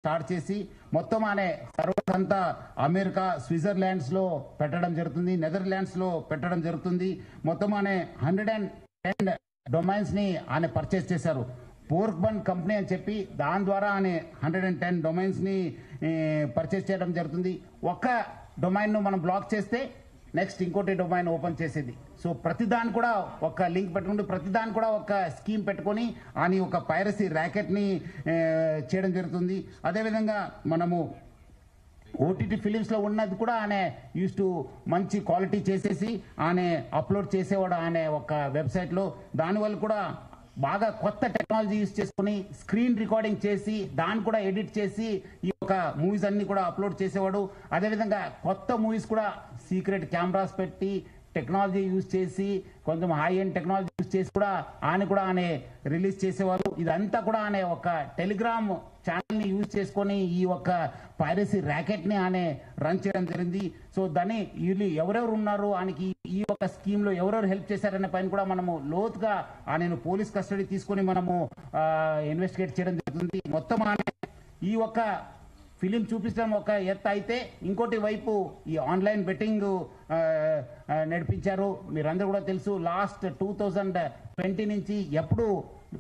Start చేసి మొత్తం అనే సర్వర్స్ అంతా అమెరికా, స్విట్జర్లాండ్స్ లో పెట్టడం జరుగుతుంది, నెదర్లాండ్స్ లో పెట్టడం జరుగుతుంది. మొత్తం అనే 110 డొమైన్స్ ని ఆయన పర్చేస్ చేశారు. పోర్క్ బన్ కంపెనీ అని చెప్పి దాని ద్వారా ఆయన 110 డొమైన్స్ ని పర్చేస్ చేయడం జరుగుతుంది. ఒక్క డొమైన్ ను మనం బ్లాక్ చేస్తే నెక్స్ట్ ఇంకోటి డొమైన్ ఓపెన్ చేసేది. సో ప్రతిదాని కూడా ఒక లింక్ పెట్టుకుంటూ ప్రతిదాని కూడా ఒక స్కీమ్ పెట్టుకొని అని ఒక పైరసీ ర్యాకెట్ ని చేయడం జరుగుతుంది. అదేవిధంగా మనము ఓటీటీ ఫిలిమ్స్ లో ఉన్నది కూడా ఆయన యూస్ టు మంచి క్వాలిటీ చేసేసి ఆయన అప్లోడ్ చేసేవాడు ఆయన ఒక వెబ్సైట్ లో. దానివల్ల కూడా బాగా కొత్త టెక్నాలజీ యూజ్ చేసుకుని స్క్రీన్ రికార్డింగ్ చేసి దాన్ని కూడా ఎడిట్ చేసి ఈ యొక్క మూవీస్ అన్ని కూడా అప్లోడ్ చేసేవాడు. అదేవిధంగా కొత్త మూవీస్ కూడా సీక్రెట్ కెమెరాస్ పెట్టి టెక్నాలజీ యూజ్ చేసి కొంచెం హై ఎండ్ టెక్నాలజీ యూజ్ చేసి కూడా ఆయన రిలీజ్ చేసేవారు. ఇదంతా కూడా ఆయన ఒక టెలిగ్రామ్ ఛానల్ ని యూజ్ చేసుకొని ఈ ఒక పైరసీ ర్యాకెట్ ని ఆయన రన్ చేయడం జరిగింది. సో దాన్ని వీళ్ళు ఎవరెవరు ఉన్నారు, ఆయనకి ఈ ఒక స్కీమ్ లో ఎవరెవరు హెల్ప్ చేశారనే పైన కూడా మనము లోతుగా ఆయన పోలీస్ కస్టడీ తీసుకొని మనము ఇన్వెస్టిగేట్ చేయడం జరుగుతుంది. మొత్తం ఆయన ఈ ఒక ఫిలిం చూపించడం ఒక ఎత్తు అయితే ఇంకోటి వైపు ఈ ఆన్లైన్ బెట్టింగ్ నడిపించారు. మీరందరూ కూడా తెలుసు, లాస్ట్ 2020 నుంచి ఎప్పుడు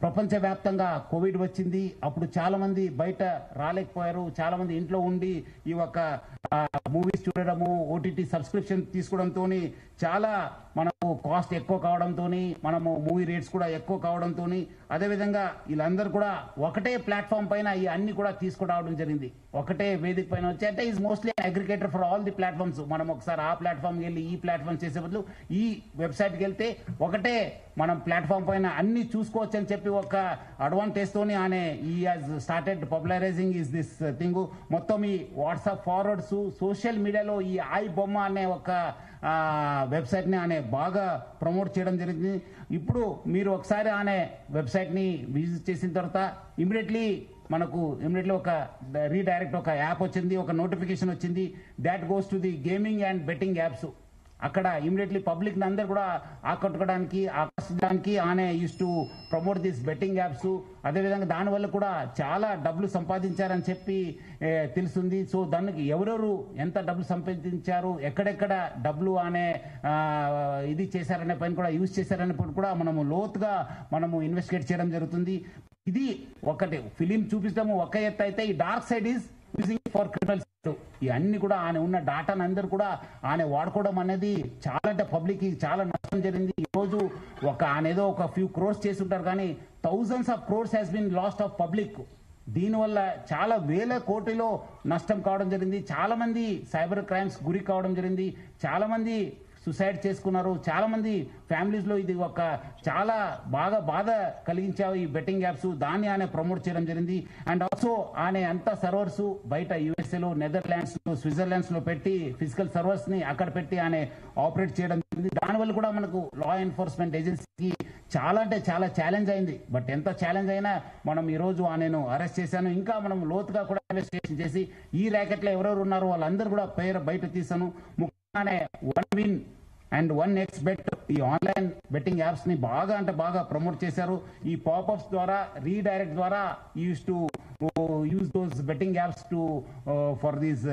ప్రపంచవ్యాప్తంగా కోవిడ్ వచ్చింది. అప్పుడు చాలా మంది బయట రాలేకపోయారు, చాలా మంది ఇంట్లో ఉండి ఈ ఒక మూవీస్ చూడడము, ఓటీటీ సబ్స్క్రిప్షన్ తీసుకోవడంతో చాలా మనకు కాస్ట్ ఎక్కువ కావడంతో మనము మూవీ రేట్స్ కూడా ఎక్కువ కావడంతో అదేవిధంగా వీళ్ళందరూ కూడా ఒకటే ప్లాట్ఫామ్ పైన ఈ అన్ని కూడా తీసుకురావడం జరిగింది. ఒకటే వేదిక పైన వచ్చి అంటే is mostly aggregator for all the platforms. మనం ఒకసారి ఆ ప్లాట్ఫామ్ వెళ్ళి ఈ ప్లాట్ఫామ్ చేసే బదులు ఈ వెబ్సైట్కి వెళ్తే ఒకటే మనం ప్లాట్ఫామ్ పైన అన్ని చూసుకోవచ్చు అని చెప్పి ఒక అడ్వాంటేజ్ తోని ఆయన ఈ has started popularising is this thing. మొత్తం ఈ వాట్సాప్ ఫార్వర్డ్స్, సోషల్ మీడియాలో ఈ ఐ బొమ్మ అనే ఒక వెబ్సైట్ ని ఆయన బాగా ప్రమోట్ చేయడం జరిగింది. ఇప్పుడు మీరు ఒకసారి ఆయన వెబ్సైట్ ని విజిట్ చేసిన తర్వాత ఇమీడియట్లీ ఒక రీడైరెక్ట్ ఒక యాప్ వచ్చింది, ఒక నోటిఫికేషన్ వచ్చింది, that goes to the gaming and betting apps. అక్కడ ఇమీడియట్లీ పబ్లిక్ అందరు కూడా ఆకట్టుకోవడానికి ఆకర్షించడానికి ఆయన use to promote this betting apps. అదేవిధంగా దానివల్ల కూడా చాలా డబ్బులు సంపాదించారని చెప్పి తెలుస్తుంది. సో దానికి ఎవరెవరు ఎంత డబ్బులు సంపాదించారు, ఎక్కడెక్కడ డబ్బులు అనే ఇది చేశారనే పైన కూడా యూజ్ చేశారనే పైన కూడా మనము లోతుగా ఇన్వెస్టిగేట్ చేయడం జరుగుతుంది. ఇది ఒకటి ఫిలిం చూపించడం ఒక ఎత్తు అయితే ఈ dark side is using for criminals. ఈ అన్ని కూడా ఆయన ఉన్న డాటాను అందరూ కూడా ఆయన వాడుకోవడం అనేది చాలా అంటే పబ్లిక్ కి చాలా నష్టం జరిగింది. ఈ రోజు ఆయన ఏదో ఒక ఫ్యూ క్రోర్స్ చేసి ఉంటారు కానీ thousands of crores has been lost of public. దీనివల్ల చాలా వేల కోటిలో నష్టం కావడం జరిగింది. చాలా మంది సైబర్ క్రైమ్స్ గురి కావడం జరిగింది. చాలా మంది సుసైడ్ చేసుకున్నారు. చాలా మంది ఫ్యామిలీస్ లో ఇది ఒక చాలా బాగా బాధ కలిగించావు ఈ బెట్టింగ్ యాప్స్. దాన్ని ఆయన ప్రమోట్ చేయడం జరిగింది. అండ్ ఆల్సో ఆయన అంతా సర్వర్స్ బయట యుఎస్ఏ లో, నెదర్లాండ్స్ లో, స్విట్జర్లాండ్స్ లో పెట్టి ఫిజికల్ సర్వర్స్ ని అక్కడ పెట్టి ఆయన ఆపరేట్ చేయడం జరిగింది. దానివల్ల కూడా మనకు లా ఎన్ఫోర్స్మెంట్ ఏజెన్సీకి చాలా అంటే చాలా ఛాలెంజ్ అయింది. బట్ ఎంత ఛాలెంజ్ అయినా మనం ఈ రోజు ఆయనను అరెస్ట్ చేశాను. ఇంకా మనం లోతుగా కూడా ఇన్వెస్టిగేషన్ చేసి ఈ ర్యాకెట్ లో ఎవరెవరు ఉన్నారో వాళ్ళందరూ కూడా పేరు బయట తీసాను. ముఖ్యంగానే one win and one X bet ఈ ఆన్లైన్ బెట్టింగ్ యాప్స్ ని బాగా అంటే బాగా ప్రమోట్ చేశారు. ఈ పాపప్స్ ద్వారా, రీడైరెక్ట్ ద్వారా use to use those betting apps to for these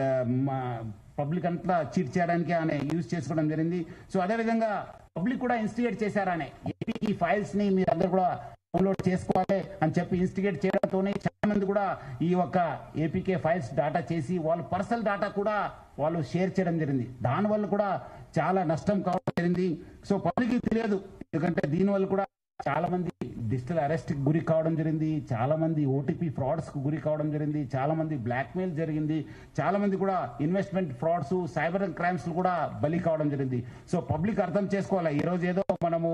public అంతా చీట్ చేయడానికి ఆయన యూజ్ చేసుకోవడం జరిగింది. సో అదేవిధంగా పబ్లిక్ కూడా ఇన్స్టిగేట్ చేశారు. ఆయన ఏపీకి ఫైల్స్ ని మీరు అందరు కూడా డౌన్లోడ్ చేసుకోవాలి అని చెప్పి ఇన్స్టిగేట్ చేయడంతోనే చాలా మంది కూడా ఈ యొక్క ఏపీకే ఫైల్స్ డాటా చేసి వాళ్ళ పర్సనల్ డాటా కూడా వాళ్ళు షేర్ చేయడం జరిగింది. దానివల్ల కూడా చాలా నష్టం కావడం జరిగింది. సో పబ్లిక్ తెలియదు, ఎందుకంటే దీనివల్ల కూడా చాలా మంది డిజిటల్ అరెస్ట్ కి గురి కావడం జరిగింది. చాలా మంది ఓటీపీ ఫ్రాడ్స్ కు గురి కావడం జరిగింది. చాలా మంది బ్లాక్ మెయిల్ జరిగింది. చాలా మంది కూడా ఇన్వెస్ట్మెంట్ ఫ్రాడ్స్, సైబర్ క్రైమ్స్ కూడా బలి కావడం జరిగింది. సో పబ్లిక్ అర్థం చేసుకోవాలి, ఈ రోజు ఏదో మనము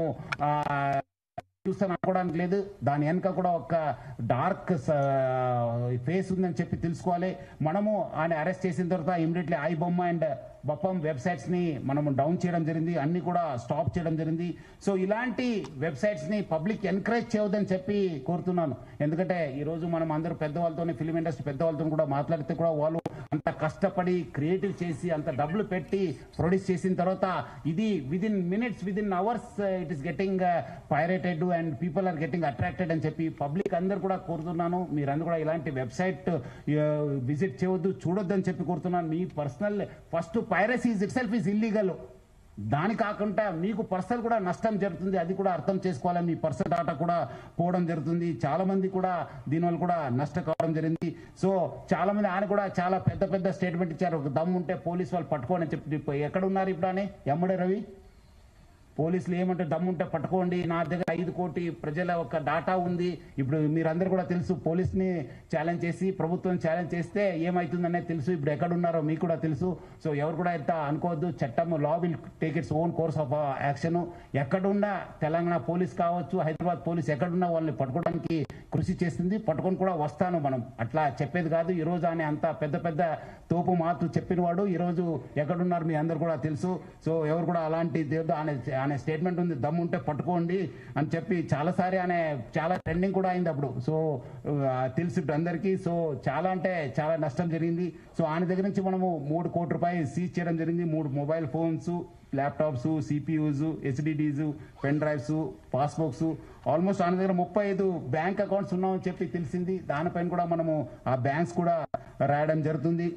చూస్తాను అనుకోవడానికి లేదు. దాని వెనక కూడా ఒక డార్క్ ఫేస్ ఉందని చెప్పి తెలుసుకోవాలి. మనము ఆయన అరెస్ట్ చేసిన తర్వాత ఇమీడియట్లీ ఐ బొమ్మ అండ్ బొప్పం వెబ్సైట్స్ ని మనము డౌన్ చేయడం జరిగింది, అన్ని కూడా స్టాప్ చేయడం జరిగింది. సో ఇలాంటి వెబ్సైట్స్ ని పబ్లిక్ ఎంకరేజ్ చేయవద్దని చెప్పి కోరుతున్నాను. ఎందుకంటే ఈ రోజు మనం అందరూ పెద్దవాళ్ళతో, ఫిలిం ఇండస్ట్రీ పెద్దవాళ్ళతో కూడా మాట్లాడితే కూడా వాళ్ళు అంత కష్టపడి క్రియేటివ్ చేసి అంత డబ్బులు పెట్టి ప్రొడ్యూస్ చేసిన తర్వాత ఇది within minutes within hours it is getting pirated and people are getting attracted అని చెప్పి పబ్లిక్ అందరు కూడా కోరుతున్నాను. మీరందరూ కూడా ఇలాంటి వెబ్సైట్ విజిట్ చేయవద్దు, చూడొద్దు అని చెప్పి కోరుతున్నాను. మీ personal first piracy itself is illegal. దాని కాకుండా మీకు పర్సనల్ కూడా నష్టం జరుగుతుంది, అది కూడా అర్థం చేసుకోవాలి. మీ పర్సనల్ డాటా కూడా పోవడం జరుగుతుంది. చాలా మంది కూడా దీనివల్ల కూడా నష్టం కావడం జరిగింది. సో చాలా మంది ఆయన కూడా చాలా పెద్ద పెద్ద స్టేట్మెంట్ ఇచ్చారు. దమ్ము ఉంటే పోలీసు వాళ్ళు పట్టుకోని చెప్పి ఎక్కడ ఉన్నారు ఇప్పుడు అని ఎమ్మడే రవి పోలీసులు ఏమంటే దమ్ముంటే పట్టుకోండి, నా దగ్గర 5 కోటి ప్రజల ఒక డాటా ఉంది. ఇప్పుడు మీరందరూ కూడా తెలుసు, పోలీస్ని ఛాలెంజ్ చేసి ప్రభుత్వం ఛాలెంజ్ చేస్తే ఏమవుతుందనేది తెలుసు. ఇప్పుడు ఎక్కడున్నారో మీకు కూడా తెలుసు. సో ఎవరు కూడా ఇంత అనుకోవద్దు. చట్టం law will take its own course of action. ఎక్కడున్నా తెలంగాణ పోలీస్ కావచ్చు, హైదరాబాద్ పోలీస్ ఎక్కడున్నా వాళ్ళని పట్టుకోవడానికి కృషి చేస్తుంది. పట్టుకొని కూడా వస్తాను. మనం అట్లా చెప్పేది కాదు. ఈ రోజు ఆయన అంత పెద్ద పెద్ద తోపు మాటలు చెప్పిన వాడు ఈ రోజు ఎక్కడున్నారు మీ అందరు కూడా తెలుసు. సో ఎవరు కూడా అలాంటి అనే స్టేట్మెంట్ ఉంది, దమ్ము ఉంటే పట్టుకోండి అని చెప్పి చాలాసారి ఆయన చాలా ట్రెండింగ్ కూడా అయింది అప్పుడు. సో తెలుసు అందరికీ. సో చాలా అంటే చాలా నష్టం జరిగింది. సో ఆయన దగ్గర నుంచి మనము 3 కోట్ల రూపాయలు సీజ్ చేయడం జరిగింది. 3 mobile phones, laptops, CPUs, HDDs, pen drives, passbooks, almost ఆయన దగ్గర 35 బ్యాంక్ అకౌంట్స్ ఉన్నామని చెప్పి తెలిసింది. దానిపైన కూడా మనము ఆ బ్యాంక్స్ కూడా రాయడం జరుగుతుంది,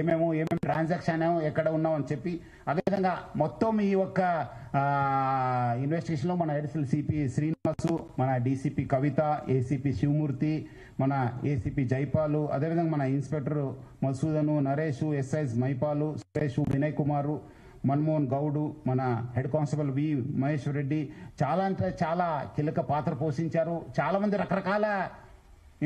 ఏమేమి ట్రాన్సాక్షన్ ఎక్కడ ఉన్నామని చెప్పి. అదేవిధంగా మొత్తం ఈ యొక్క ఇన్వెస్టిగేషన్లో మన ఎడిషనల్ సిపి శ్రీనివాసు, మన డీసీపీ కవిత, ఏసీపీ శివమూర్తి, మన ఏసీపీ జైపాలు, అదేవిధంగా మన ఇన్స్పెక్టర్ మసూదను, నరేష్, ఎస్ఐస్ మైపాలు, సురేష్, వినయ్ కుమారు, మన్మోహన్ గౌడు, మన హెడ్ కానిస్టేబుల్ వి మహేశ్వర్ రెడ్డి చాలా అంటే చాలా కీలక పాత్ర పోషించారు. చాలా మంది రకరకాల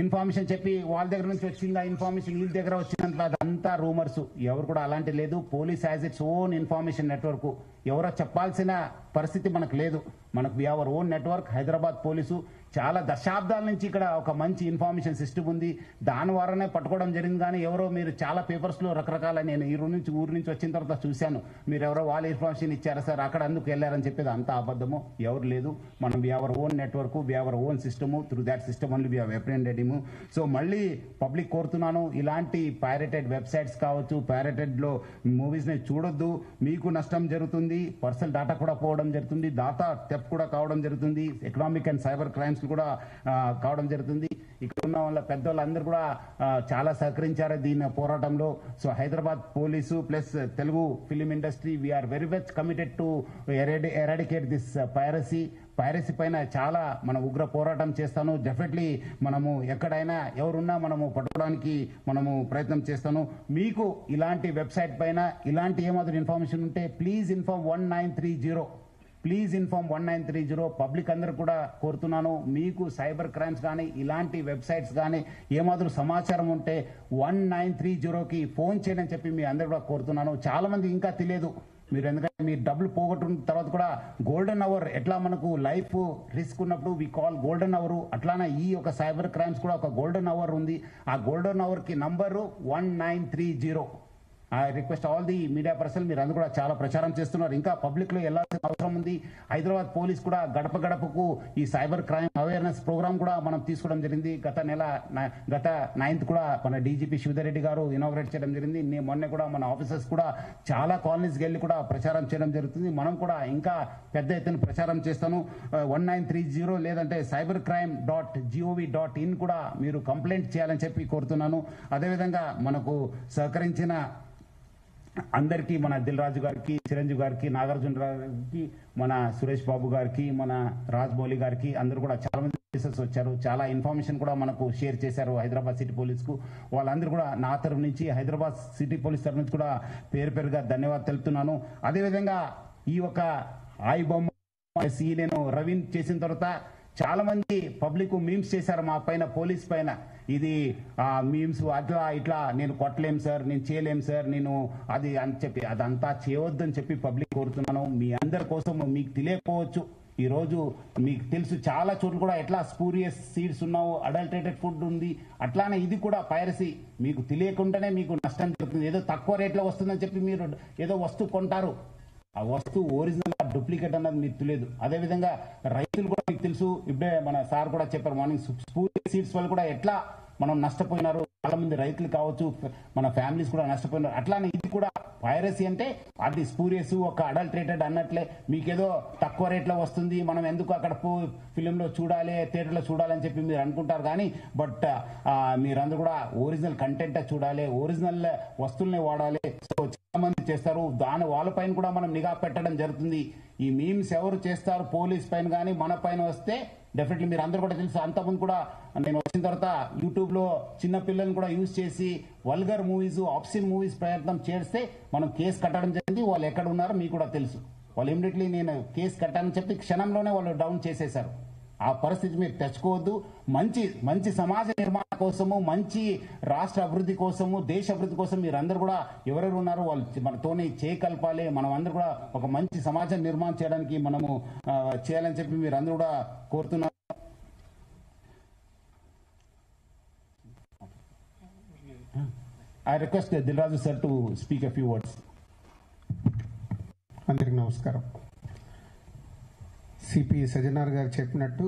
ఇన్ఫర్మేషన్ చెప్పి వాళ్ళ దగ్గర నుంచి వచ్చింది ఆ ఇన్ఫర్మేషన్ వీళ్ళ దగ్గర వచ్చినంత అదంతా రూమర్స్. ఎవరు కూడా అలాంటి లేదు. Police has its own information network. ఎవరో చెప్పాల్సిన పరిస్థితి మనకు లేదు. మనకు we our own network. Hyderabad police చాలా దశాబ్దాల నుంచి ఇక్కడ ఒక మంచి ఇన్ఫర్మేషన్ సిస్టమ్ ఉంది. దాని ద్వారానే పట్టుకోవడం జరిగింది. కానీ ఎవరో మీరు చాలా పేపర్స్లో రకరకాల, నేను ఈ ఊరు నుంచి వచ్చిన తర్వాత చూశాను, మీరు ఎవరో వాళ్ళ ఇన్ఫర్మేషన్ ఇచ్చారా సార్ అక్కడ అందుకు వెళ్ళారని చెప్పేది అంతా అబద్ధము. ఎవరు లేదు. మనం we our own network, we our own system. Through that system only we have apprehended him. So మళ్ళీ పబ్లిక్ కోరుతున్నాను, ఇలాంటి పైరేటెడ్ వెబ్సైట్స్ కావచ్చు, పైరేటెడ్లో మూవీస్ని చూడొద్దు. మీకు నష్టం జరుగుతుంది, పర్సనల్ డాటా కూడా పోవడం జరుగుతుంది, డాటా థెఫ్ట్ కూడా కావడం జరుగుతుంది, ఎకనామిక్ అండ్ సైబర్ క్రైమ్స్ కూడా కావడం జరుగుతుంది. ఇక్కడ ఉన్న వాళ్ళ పెద్దవాళ్ళందరూ కూడా చాలా సహకరించారు దీని పోరాటంలో. So Hyderabad police plus Telugu film industry we are very much committed to eradicate this piracy పైన చాలా మన ఉగ్ర పోరాటం చేస్తాను. డెఫినెట్లీ మనము ఎక్కడైనా ఎవరున్నా మనము పట్టుకోవడానికి మనము ప్రయత్నం చేస్తాను. మీకు ఇలాంటి వెబ్సైట్ పైన ఇలాంటి ఏమాత్రం ఇన్ఫర్మేషన్ ఉంటే please inform 1930. Please inform 1930. Public అందరూ కూడా కోరుతున్నాను, మీకు సైబర్ క్రైమ్స్ కానీ ఇలాంటి వెబ్సైట్స్ కానీ ఏమాత్రం సమాచారం ఉంటే 1930కి ఫోన్ చేయని చెప్పి మీ అందరూ కూడా కోరుతున్నాను. చాలా మంది ఇంకా తెలియదు. మీరు ఎందుకంటే మీరు డబ్బులు పోగొట్టుకున్న తర్వాత కూడా గోల్డెన్ అవర్ ఎట్లా మనకు లైఫ్ రిస్క్ ఉన్నప్పుడు వి కాల్ గోల్డెన్ అవర్, అట్లానే ఈ ఒక సైబర్ క్రైమ్స్ కూడా ఒక గోల్డెన్ అవర్ ఉంది. ఆ గోల్డెన్ అవర్కి number 1930. I request all the media person, మీరు అందరూ కూడా చాలా ప్రచారం చేస్తున్నారు. ఇంకా పబ్లిక్లో వెళ్ళాల్సిన అవసరం ఉంది. హైదరాబాద్ పోలీస్ కూడా గడప గడపకు ఈ సైబర్ క్రైమ్ అవేర్నెస్ ప్రోగ్రామ్ కూడా మనం తీసుకోవడం జరిగింది. గత 9th కూడా మన డీజీపీ శివధర్ గారు ఇనాగ్రేట్ చేయడం జరిగింది. మొన్న కూడా మన ఆఫీసర్స్ కూడా చాలా కాలనీస్కి వెళ్ళి కూడా ప్రచారం చేయడం జరుగుతుంది. మనం కూడా ఇంకా పెద్ద ఎత్తున ప్రచారం చేస్తాను. 1930 లేదంటే cybercrime.gov.in కూడా మీరు కంప్లైంట్ చేయాలని చెప్పి కోరుతున్నాను. అదేవిధంగా మనకు సహకరించిన అందరికీ, మన దిల్ రాజు గారికి, చిరంజీవి గారికి, నాగార్జున గారికి, మన సురేష్ బాబు గారికి, మన రాజ్మౌళి గారికి, అందరూ కూడా చాలా మంది వచ్చారు. చాలా ఇన్ఫర్మేషన్ కూడా మనకు షేర్ చేశారు హైదరాబాద్ సిటీ పోలీస్కు. వాళ్ళందరూ కూడా నా తరఫు నుంచి, హైదరాబాద్ సిటీ పోలీస్ తరఫు నుంచి కూడా పేరుగా ధన్యవాదాలు తెలుపుతున్నాను. అదేవిధంగా ఈ ఒక ఆయి బొమ్మ నేను రవీన్ చేసిన తర్వాత చాలా మంది పబ్లిక్ మీమ్స్ చేశారు మా పైన, పోలీస్ పైన. ఇది మీమ్స్ అట్లా ఇట్లా నేను కొట్టలేం సార్, నేను చేయలేం సార్, నేను అది అని చెప్పి అదంతా చేయవద్దని చెప్పి పబ్లిక్ కోరుతున్నాను. మీ అందరి కోసం మీకు తెలియకపోవచ్చు, ఈ రోజు మీకు తెలుసు చాలా చోట్ల కూడా ఎట్లా స్పూరియస్ సీడ్స్ ఉన్నావు, అడల్టరేటెడ్ ఫుడ్ ఉంది. అట్లానే ఇది కూడా పైరసీ. మీకు తెలియకుండానే మీకు నష్టం జరుగుతుంది. ఏదో తక్కువ రేట్లో వస్తుందని చెప్పి మీరు ఏదో వస్తువు కొంటారు, ఆ వస్తువు ఒరిజినల్ డూప్లికేట్ అన్నది మీకు తెలియదు. అదేవిధంగా రైతులు కూడా మీకు తెలుసు, ఇప్పుడే మన సార్ కూడా చెప్పారు మార్నింగ్, స్పూరియస్ సీడ్స్ వల్ల కూడా ఎట్లా మనం నష్టపోయినారు, చాలా మంది రైతులు కావచ్చు, మన ఫ్యామిలీస్ కూడా నష్టపోయినారు. అట్లానే ఇది కూడా పైరసీ అంటే అది స్పూరియస్, ఒక అడల్ట్రేటెడ్ అన్నట్లే మీకేదో తక్కువ రేట్లో వస్తుంది, మనం ఎందుకు అక్కడ ఫిలింలో చూడాలి, థియేటర్లో చూడాలి అని చెప్పి మీరు అనుకుంటారు. కానీ బట్ మీరందరూ కూడా ఒరిజినల్ కంటెంట్ చూడాలి, ఒరిజినల్ వస్తువులనే వాడాలి. సో చాలా మంది చేస్తారు, దాని వాళ్ళపైన కూడా మనం నిఘా పెట్టడం జరుగుతుంది. ఈ మీమ్స్ ఎవరు చేస్తారు పోలీస్ పైన కానీ మన పైన వస్తే డెఫినెట్లీ మీరు అందరూ కూడా తెలుసు. అంతకుముందు కూడా నేను వచ్చిన తర్వాత యూట్యూబ్ లో చిన్న పిల్లల్ని కూడా యూజ్ చేసి వల్గర్ మూవీస్, ఆప్సిన్ మూవీస్ ప్రయత్నం చేస్తే మనం కేసు కట్టడం జరిగింది. వాళ్ళు ఎక్కడ ఉన్నారో మీకు కూడా తెలుసు. వాళ్ళు ఇమీడియట్లీ నేను కేసు కట్టానని చెప్పి క్షణంలోనే వాళ్ళు డౌన్ చేసేశారు. ఆ పరిస్థితి మీరు తెచ్చుకోవద్దు. మంచి సమాజ నిర్మాణం కోసము, మంచి రాష్ట్ర అభివృద్ధి కోసము, దేశ అభివృద్ధి కోసం మీరందరూ కూడా ఎవరెవరు ఉన్నారో వాళ్ళు మనతోనే చేయగలపాలి. మనం అందరూ కూడా ఒక మంచి సమాజం నిర్మాణం చేయడానికి మనము చేయాలని చెప్పి మీరందరూ కూడా కోరుతున్నారు. I request Dilraju sir to speak a few words. అందరికి నమస్కారం. సిపి సజ్జనార్ గారు చెప్పినట్టు